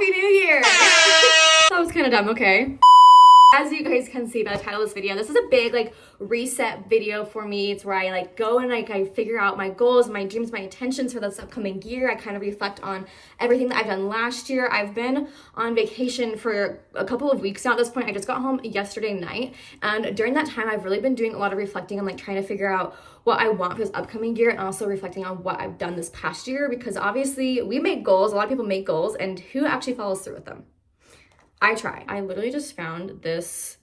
Happy New Year! That was kind of dumb, okay. As you guys can see by the title of this video, this is a big like reset video for me. It's where I like go and like I figure out my goals, my dreams, my intentions for this upcoming year. I kind of reflect on everything that I've done last year. I've been on vacation for a couple of weeks now at this point. I just got home yesterday night, and during that time I've really been doing a lot of reflecting and like trying to figure out what I want for this upcoming year, and also reflecting on what I've done this past year, because obviously we make goals, a lot of people make goals, and who actually follows through with them? I try. I literally just found this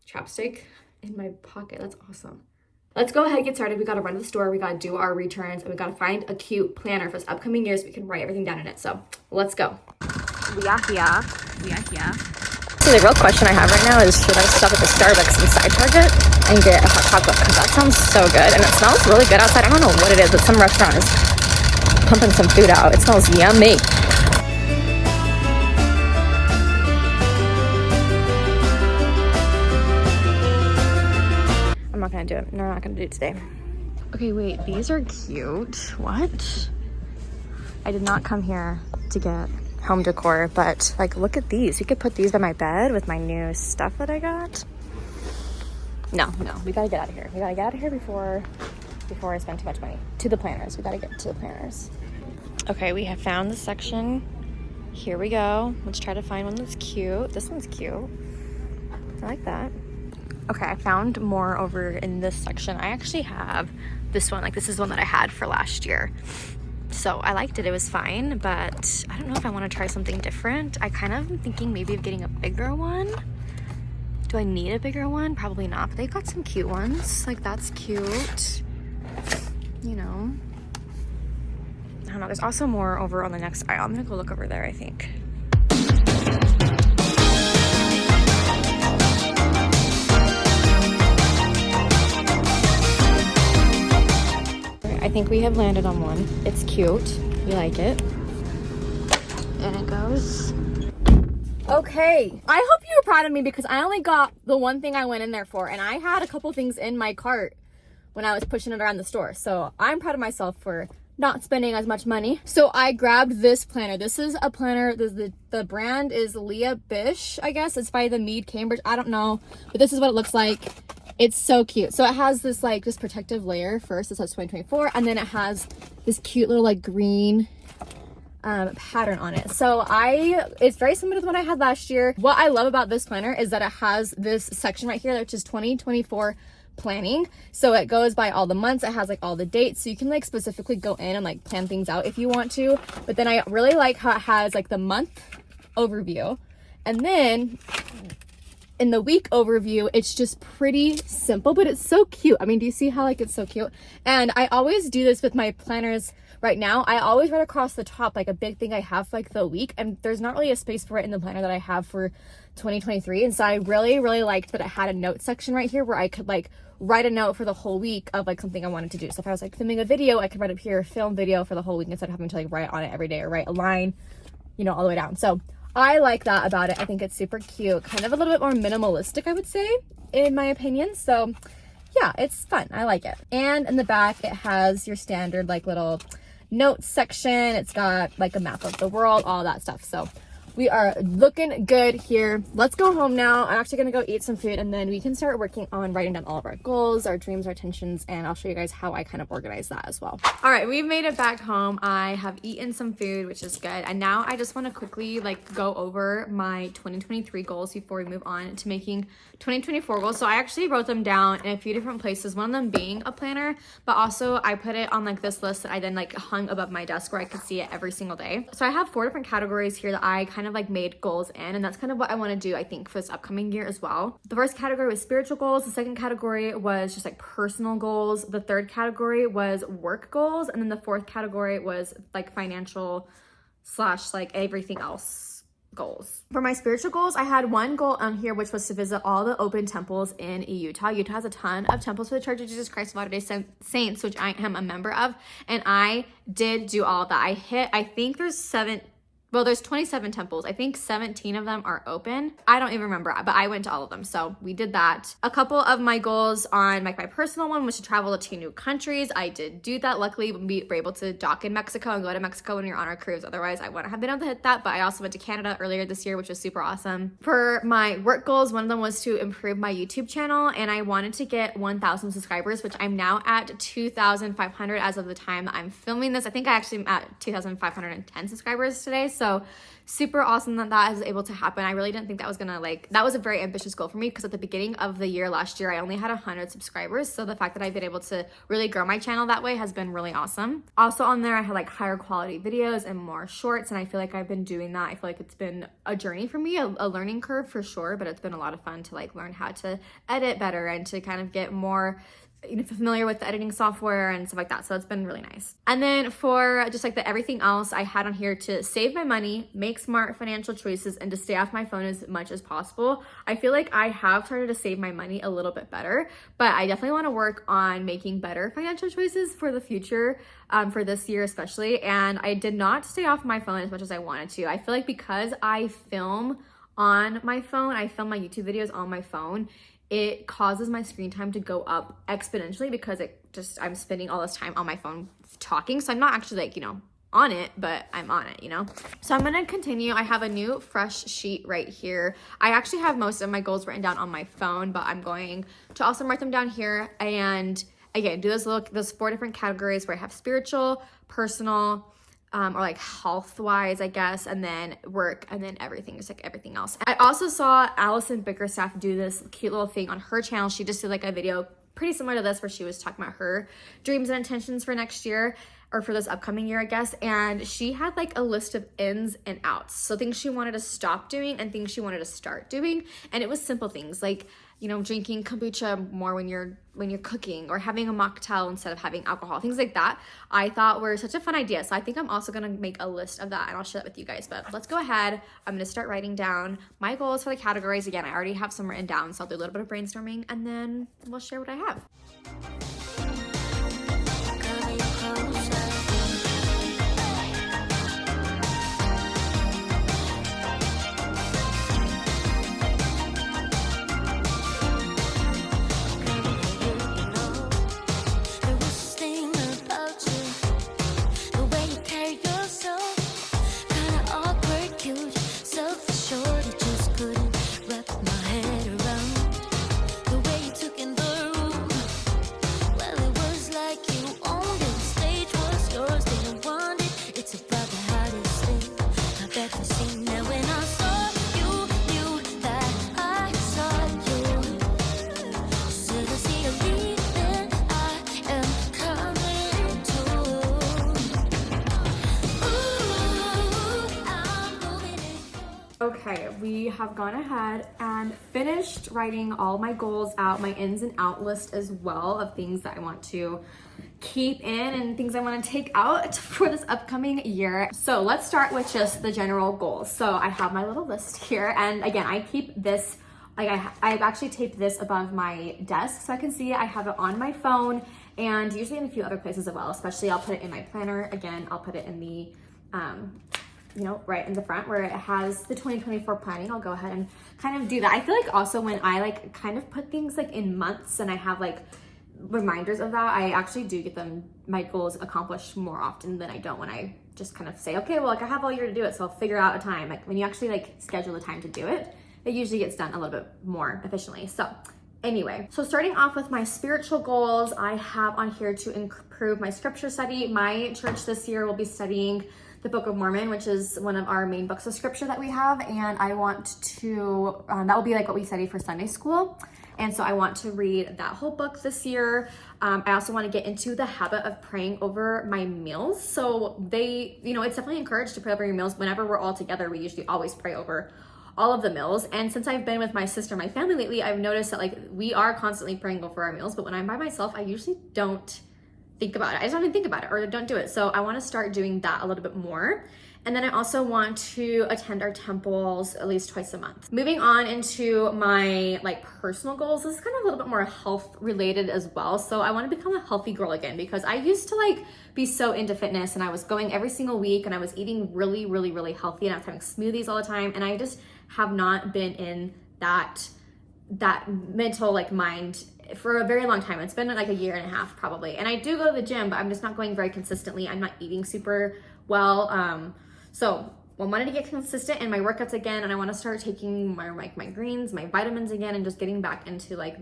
chapstick in my pocket. That's awesome. Let's go ahead and get started. We gotta run to the store, we gotta do our returns, and we gotta find a cute planner for this upcoming year so we can write everything down in it. So let's go. We are here. So the real question I have right now is, should I stop at the Starbucks inside Target and get a hot chocolate? Because that sounds so good, and it smells really good outside. I don't know what it is, but some restaurant is pumping some food out. It smells yummy. I'm not gonna do it. No, I'm not gonna do it today. Okay, wait, these are cute. What? I did not come here to get home decor, but like, look at these. We could put these by my bed with my new stuff that I got. No, we gotta get out of here. We gotta get out of here before I spend too much money. To the planners. We gotta get to the planners. Okay, we have found the section. Here we go. Let's try to find one that's cute. This one's cute. I like that. Okay, I found more over in this section. I actually have this one. Like, this is the one that I had for last year. So I liked it. It was fine, but I don't know if I want to try something different. I kind of am thinking maybe of getting a bigger one. Do I need a bigger one? Probably not, but they got some cute ones. Like, that's cute. You know. I don't know. There's also more over on the next aisle. I'm gonna go look over there, I think. I think we have landed on one. It's cute. We like it. And it goes. Okay. I hope you were proud of me, because I only got the one thing I went in there for, and I had a couple things in my cart when I was pushing it around the store. So I'm proud of myself for not spending as much money. So I grabbed this planner. This is a planner. The brand is Leah Bish, I guess. It's by the Mead Cambridge. I don't know, but this is what it looks like. It's so cute. So it has this like this protective layer first. It says 2024, and then it has this cute little like green pattern on it. So it's very similar to the one I had last year. What I love about this planner is that it has this section right here, which is 2024 planning. So it goes by all the months. It has like all the dates, so you can like specifically go in and like plan things out if you want to. But then I really like how it has like the month overview, and then in the week overview, it's just pretty simple, but it's so cute. I mean, do you see how like it's so cute? And I always do this with my planners right now. I always write across the top like a big thing I have for like the week, and there's not really a space for it in the planner that I have for 2023. And so I really liked that it had a note section right here where I could like write a note for the whole week of like something I wanted to do. So if I was like filming a video, I could write up here, film video for the whole week, instead of having to like write on it every day or write a line, you know, all the way down. So I like that about it. I think it's super cute, kind of a little bit more minimalistic, I would say, in my opinion. So yeah, it's fun. I like it. And in the back, it has your standard like little notes section. It's got like a map of the world, all that stuff. So we are looking good here. Let's go home now. I'm actually gonna go eat some food, and then we can start working on writing down all of our goals, our dreams, our intentions, and I'll show you guys how I kind of organize that as well. All right, we've made it back home. I have eaten some food, which is good. And now I just wanna quickly like go over my 2023 goals before we move on to making 2024 goals. So I actually wrote them down in a few different places, one of them being a planner, but also I put it on like this list that I then like hung above my desk where I could see it every single day. So I have 4 different categories here that I kind of like made goals in, and that's kind of what I want to do, I think, for this upcoming year as well. The first category was spiritual goals. The second category was just like personal goals. The third category was work goals, and then the fourth category was like financial / like everything else goals. For my spiritual goals, I had one goal on here, which was to visit all the open temples in Utah. Utah has a ton of temples for the Church of Jesus Christ of Latter-day Saints, which I am a member of, and I did do all of that. I think there's well, there's 27 temples. I think 17 of them are open. I don't even remember, but I went to all of them. So we did that. A couple of my goals on like my personal one was to travel to 2 new countries. I did do that. Luckily, we were able to dock in Mexico and go to Mexico when you're on our cruise. Otherwise, I wouldn't have been able to hit that. But I also went to Canada earlier this year, which was super awesome. For my work goals, one of them was to improve my YouTube channel, and I wanted to get 1,000 subscribers, which I'm now at 2,500 as of the time that I'm filming this. I think I actually am at 2,510 subscribers today. So super awesome that that is able to happen. I really didn't think that was gonna that was a very ambitious goal for me, because at the beginning of the year last year, I only had 100 subscribers. So the fact that I've been able to really grow my channel that way has been really awesome. Also on there, I had like higher quality videos and more shorts, and I feel like I've been doing that. I feel like it's been a journey for me, a learning curve for sure, but it's been a lot of fun to like learn how to edit better and to kind of get more familiar with the editing software and stuff like that. So it's been really nice. And then for just like the everything else, I had on here to save my money, make smart financial choices, and to stay off my phone as much as possible. I feel like I have started to save my money a little bit better, but I definitely want to work on making better financial choices for the future, for this year especially. And I did not stay off my phone as much as I wanted to. I feel like because I film on my phone, I film my YouTube videos on my phone, it causes my screen time to go up exponentially, because I'm spending all this time on my phone talking. So I'm not actually like, on it, but I'm on it, So I'm gonna continue. I have a new fresh sheet right here. I actually have most of my goals written down on my phone, but I'm going to also write them down here. And again, do those 4 different categories where I have spiritual, personal, or like health wise, I guess, and then work, and then everything, just like everything else. I also saw Allison Bickerstaff do this cute little thing on her channel. She just did like a video pretty similar to this, where she was talking about her dreams and intentions for next year, or for this upcoming year, I guess. And she had like a list of ins and outs. So things she wanted to stop doing and things she wanted to start doing. And it was simple things like, drinking kombucha more when you're cooking, or having a mocktail instead of having alcohol, things like that. I thought were such a fun idea. So I think I'm also gonna make a list of that, and I'll share that with you guys. But let's go ahead. I'm gonna start writing down my goals for the categories. Again, I already have some written down, so I'll do a little bit of brainstorming, and then we'll share what I have. Okay, we have gone ahead and finished writing all my goals out, my ins and out list as well, of things that I want to keep in and things I want to take out for this upcoming year. So let's start with just the general goals. So I have my little list here, and again, I keep this, like I've actually taped this above my desk so I can see it. I have it on my phone, and usually in a few other places as well. Especially I'll put it in my planner. Again, I'll put it in the right in the front where it has the 2024 planning. I'll go ahead and kind of do that. I feel like also when I like kind of put things like in months and I have like reminders of that, I actually do get my goals accomplished more often than I don't when I just kind of say, okay, well, like I have all year to do it, so I'll figure out a time. Like when you actually like schedule the time to do it, it usually gets done a little bit more efficiently. So anyway, so starting off with my spiritual goals, I have on here to improve my scripture study. My church this year will be studying the Book of Mormon, which is one of our main books of scripture that we have, and I want to, that will be like what we study for Sunday school, and so I want to read that whole book this year. I also want to get into the habit of praying over my meals. So it's definitely encouraged to pray over your meals. Whenever we're all together, we usually always pray over all of the meals, and since I've been with my sister, my family lately, I've noticed that like we are constantly praying over our meals, but when I'm by myself, I usually don't think about it. I just don't even think about it or don't do it. So I want to start doing that a little bit more. And then I also want to attend our temples at least twice a month. Moving on into my like personal goals, this is kind of a little bit more health related as well. So I want to become a healthy girl again, because I used to like be so into fitness, and I was going every single week, and I was eating really, really, really healthy, and I was having smoothies all the time. And I just have not been in that mental like mind for a very long time. It's been like a year and a half probably. And I do go to the gym, but I'm just not going very consistently. I'm not eating super well. So I wanted to get consistent in my workouts again, and I want to start taking my like my greens, my vitamins again, and just getting back into like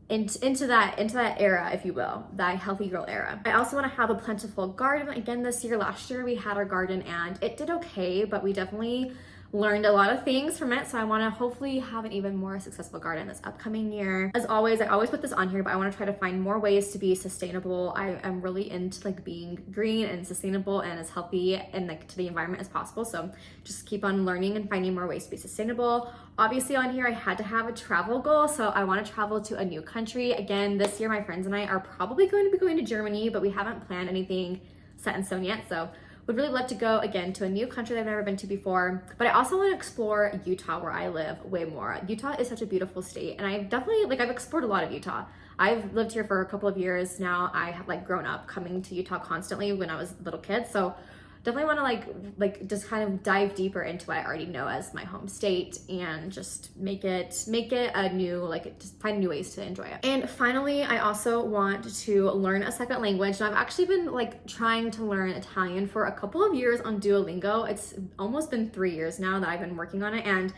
into that era, if you will, that healthy girl era. I also want to have a plentiful garden again this year. Last year we had our garden and it did okay, but we definitely learned a lot of things from it. So I want to hopefully have an even more successful garden this upcoming year. As always, I always put this on here, but I want to try to find more ways to be sustainable. I am really into like being green and sustainable and as healthy and like to the environment as possible. So just keep on learning and finding more ways to be sustainable. Obviously on here, I had to have a travel goal. So I want to travel to a new country. Again, this year, my friends and I are probably going to be going to Germany, but we haven't planned anything set in stone yet. So would really love to go again to a new country that I've never been to before. But I also want to explore Utah, where I live, way more. Utah is such a beautiful state, and I've definitely I've explored a lot of Utah. I've lived here for a couple of years now. I have like grown up coming to Utah constantly when I was a little kid. So definitely want to like just kind of dive deeper into what I already know as my home state, and just make it a new, just find new ways to enjoy it. And finally, I also want to learn a second language. And I've actually been like trying to learn Italian for a couple of years on Duolingo. It's almost been 3 years now that I've been working on it, and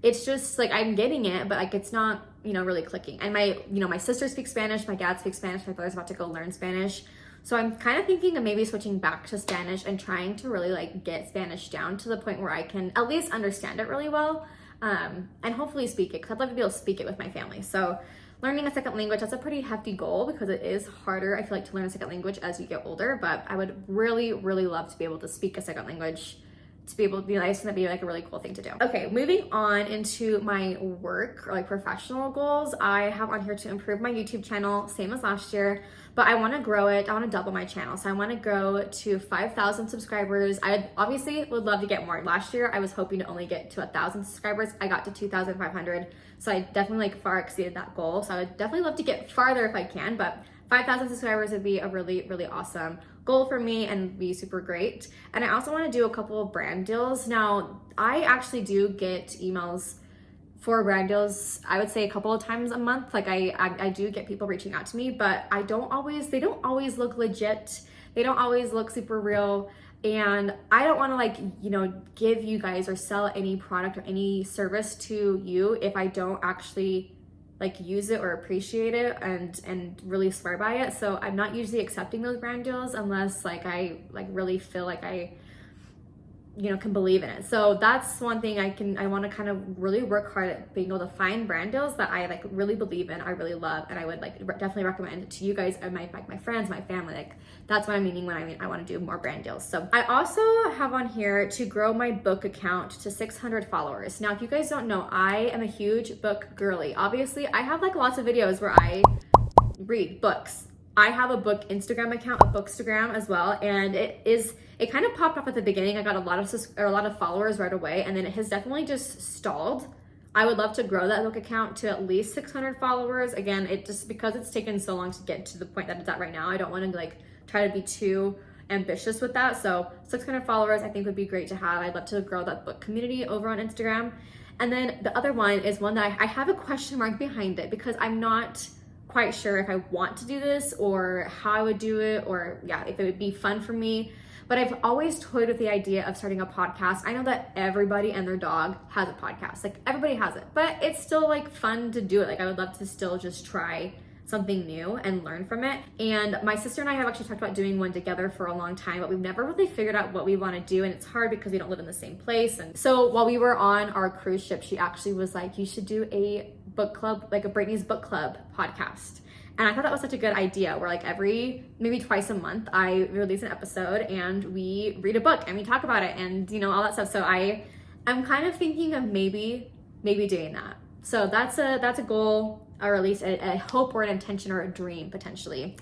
it's just like I'm getting it, but like it's not really clicking. And my sister speaks Spanish, my dad speaks Spanish, my brother's about to go learn Spanish. So I'm kind of thinking of maybe switching back to Spanish and trying to really like get Spanish down to the point where I can at least understand it really well, and hopefully speak it, because I'd love to be able to speak it with my family. So learning a second language, that's a pretty hefty goal, because it is harder, I feel like, to learn a second language as you get older, but I would really, really love to be able to speak a second language, to be able to be nice, and that'd be like a really cool thing to do. Okay, moving on into my work or like professional goals, I have on here to improve my YouTube channel, same as last year, but I want to grow it. I want to double my channel. So I want to grow to 5,000 subscribers. I obviously would love to get more. Last year, I was hoping to only get to 1,000 subscribers. I got to 2,500. So I definitely like far exceeded that goal. So I would definitely love to get farther if I can, but 5,000 subscribers would be a really, really awesome goal for me and be super great. And I also want to do a couple of brand deals. Now, I actually do get emails for brand deals, I would say a couple of times a month. Like I do get people reaching out to me, but they don't always look legit. They don't always look super real. And I don't want to give you guys or sell any product or any service to you if I don't actually use it or appreciate it and really swear by it. So I'm not usually accepting those brand deals unless I really feel like I can believe in it. So that's one thing I want to kind of really work hard at being able to find brand deals that I really believe in, I really love, and I would definitely recommend to you guys and my friends, my family. That's what I'm meaning when I want to do more brand deals. So I also have on here to grow my book account to 600 followers. Now, if you guys don't know, I am a huge book girly. Obviously, I have lots of videos where I read books. I have a book Instagram account, a Bookstagram as well, and it kind of popped up at the beginning. I got a lot of followers right away, and then it has definitely just stalled. I would love to grow that book account to at least 600 followers. Again, because it's taken so long to get to the point that it's at right now, I don't want to try to be too ambitious with that. So 600 followers I think would be great to have. I'd love to grow that book community over on Instagram. And then the other one is one that I have a question mark behind it, because I'm not quite sure if I want to do this or how I would do it, or if it would be fun for me. But I've always toyed with the idea of starting a podcast. I know that everybody and their dog has a podcast. Everybody has it, but it's still fun to do it. I would love to still just try something new and learn from it. And my sister and I have actually talked about doing one together for a long time, but we've never really figured out what we want to do. And it's hard because we don't live in the same place. And so while we were on our cruise ship, she actually was like, you should do a book club, a Brittany's Book Club podcast. And I thought that was such a good idea, where maybe twice a month, I release an episode and we read a book and we talk about it and, all that stuff. So I'm kind of thinking of maybe doing that. So that's a goal, or at least a hope or an intention or a dream potentially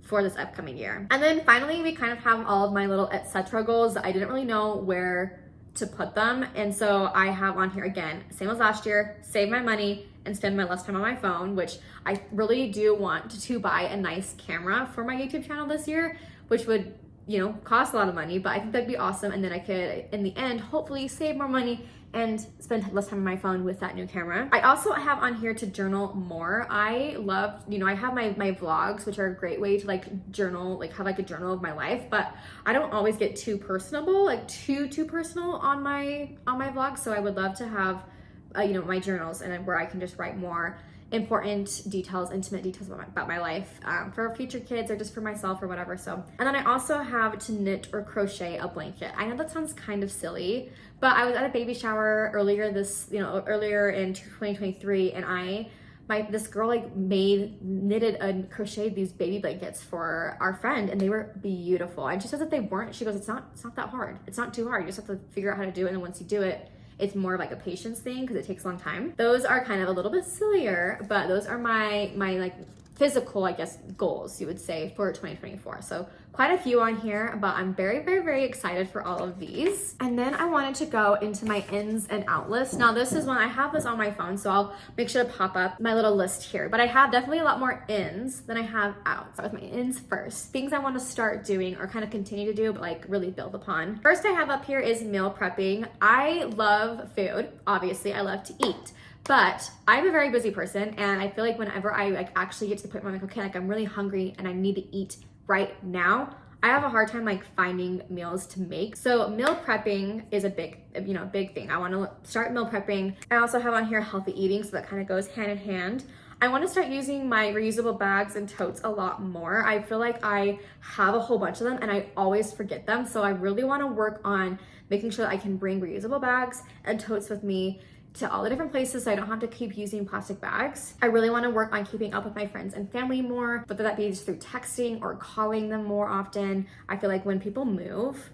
for this upcoming year. And then finally, we kind of have all of my little etc. goals. I didn't really know where to put them. And so I have on here again, same as last year, save my money and spend my less time on my phone, which I really do want to buy a nice camera for my YouTube channel this year, which would, you know, cost a lot of money, but I think that'd be awesome. And then I could, in the end, hopefully save more money and spend less time on my phone with that new camera. I also have on here to journal more. I love, you know, I have my vlogs, which are a great way to like journal, like have like a journal of my life, but I don't always get too personable, like too personal on my vlogs. So I would love to have, you know, my journals and where I can just write more important details, intimate details about my life for future kids or just for myself or whatever. So, and then I also have to knit or crochet a blanket. I know that sounds kind of silly, but I was at a baby shower earlier in 2023, and this girl like knitted and crocheted these baby blankets for our friend, and they were beautiful. And she says that they weren't. She goes, it's not that hard. It's not too hard. You just have to figure out how to do it, and then once you do it, it's more of like a patience thing because it takes a long time. Those are kind of a little bit sillier, but those are my like physical, I guess, goals, you would say, for 2024. So quite a few on here, but I'm very excited for all of these. And then I wanted to go into my ins and out list. Now this is one, I have this on my phone, so I'll make sure to pop up my little list here, but I have definitely a lot more ins than I have outs. Start with my ins first. Things I want to start doing or kind of continue to do, but like really build upon. First I have up here is meal prepping. I love food. Obviously, I love to eat. But I'm a very busy person, and I feel like whenever I like actually get to the point where I'm like, okay, like I'm really hungry and I need to eat right now, I have a hard time like finding meals to make. So meal prepping is a big thing. I want to start meal prepping. I also have on here healthy eating, so that kind of goes hand in hand. I want to start using my reusable bags and totes a lot more. I feel like I have a whole bunch of them and I always forget them. So I really want to work on making sure that I can bring reusable bags and totes with me to all the different places so I don't have to keep using plastic bags. I really want to work on keeping up with my friends and family more, whether that be just through texting or calling them more often. I feel like when people move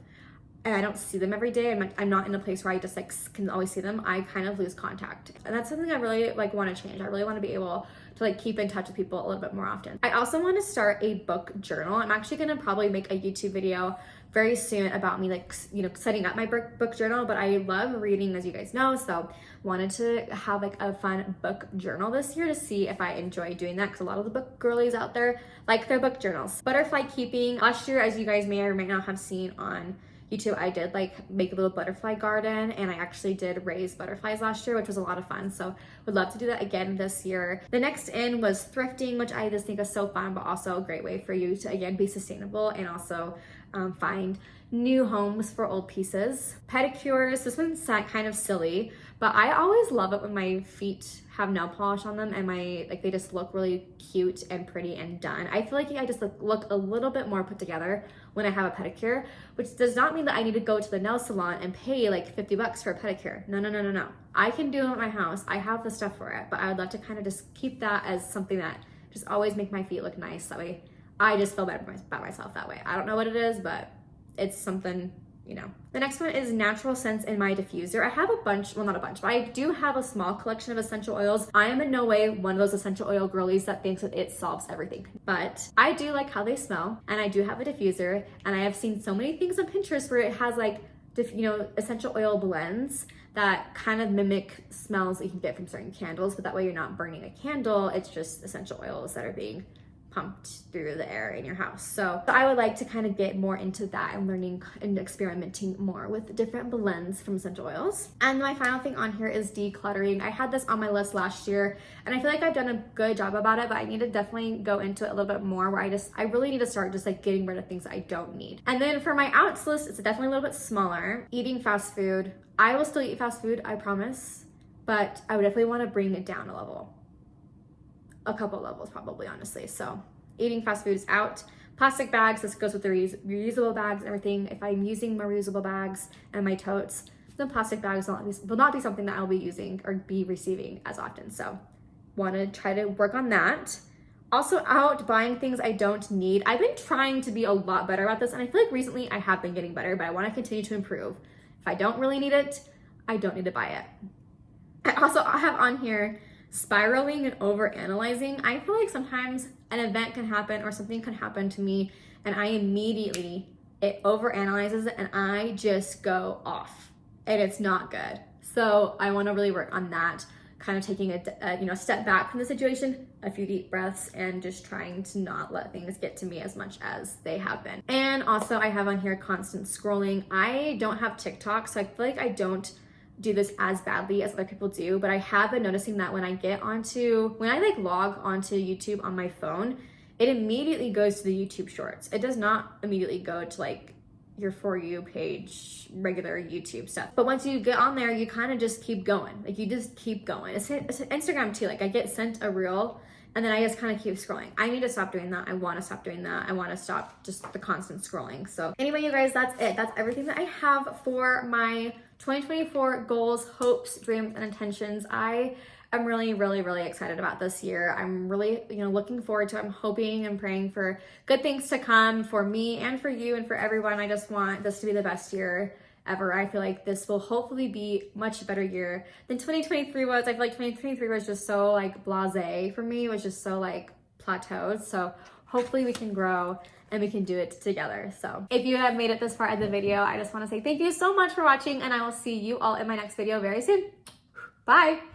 and I don't see them every day, I'm not in a place where I just like can always see them, I kind of lose contact. And that's something I really like want to change. I really want to be able to like keep in touch with people a little bit more often. I also want to start a book journal. I'm actually going to probably make a YouTube video very soon about me like, you know, setting up my book journal, but I love reading, as you guys know, so wanted to have like a fun book journal this year to see if I enjoy doing that, because a lot of the book girlies out there like their book journals. Butterfly keeping. Last year, as you guys may or may not have seen on YouTube, I did like make a little butterfly garden, and I actually did raise butterflies last year, which was a lot of fun. So would love to do that again this year. The next in was thrifting, which I just think is so fun, but also a great way for you to again be sustainable and also find new homes for old pieces. Pedicures, this one's kind of silly, but I always love it when my feet have nail polish on them and they just look really cute and pretty and done. I feel like I just look a little bit more put together when I have a pedicure, which does not mean that I need to go to the nail salon and pay like $50 for a pedicure. No. I can do it at my house. I have the stuff for it, but I would love to kind of just keep that as something that just always make my feet look nice. That way I just feel better about myself that way. I don't know what it is, but it's something, you know. The next one is natural scents in my diffuser. I have a bunch, well, not a bunch, but I do have a small collection of essential oils. I am in no way one of those essential oil girlies that thinks that it solves everything, but I do like how they smell, and I do have a diffuser, and I have seen so many things on Pinterest where it has like, essential oil blends that kind of mimic smells that you can get from certain candles, but that way you're not burning a candle. It's just essential oils that are being pumped through the air in your house. So I would like to kind of get more into that and learning and experimenting more with different blends from essential oils. And my final thing on here is decluttering. I had this on my list last year, and I feel like I've done a good job about it, but I need to definitely go into it a little bit more, where I really need to start just like getting rid of things I don't need. And then for my outs list, it's definitely a little bit smaller. Eating fast food. I will still eat fast food, I promise, but I would definitely want to bring it down a level. A couple levels probably, honestly. So eating fast food is out. Plastic bags, this goes with the reusable bags and everything. If I'm using my reusable bags and my totes, then plastic bags will not be something that I'll be using or be receiving as often. So want to try to work on that. Also out buying things I don't need. I've been trying to be a lot better about this, and I feel like recently I have been getting better, but I want to continue to improve. If I don't really need it, I don't need to buy it. I also have on here spiraling and over analyzing. I feel like sometimes an event can happen or something can happen to me and I immediately, it overanalyzes it and I just go off and it's not good. So I want to really work on that, kind of taking a step back from the situation, a few deep breaths, and just trying to not let things get to me as much as they have been. And also I have on here constant scrolling. I don't have TikTok, so I feel like I don't do this as badly as other people do, but I have been noticing that when I like log onto YouTube on my phone, it immediately goes to the YouTube shorts. It does not immediately go to like your For You page, regular YouTube stuff. But once you get on there, you kind of just keep going. Like you just keep going. It's Instagram too. Like I get sent a reel and then I just kind of keep scrolling. I need to stop doing that. I want to stop doing that. I want to stop just the constant scrolling. So anyway, you guys, that's it. That's everything that I have for my 2024 goals, hopes, dreams, and intentions. I am really, really, really excited about this year. I'm really, looking forward to it. I'm hoping and praying for good things to come for me and for you and for everyone. I just want this to be the best year ever. I feel like this will hopefully be much better year than 2023 was. I feel like 2023 was just so like blasé for me. It was just so like plateaued. So hopefully we can grow and we can do it together. So if you have made it this far in the video, I just want to say thank you so much for watching and I will see you all in my next video very soon. Bye.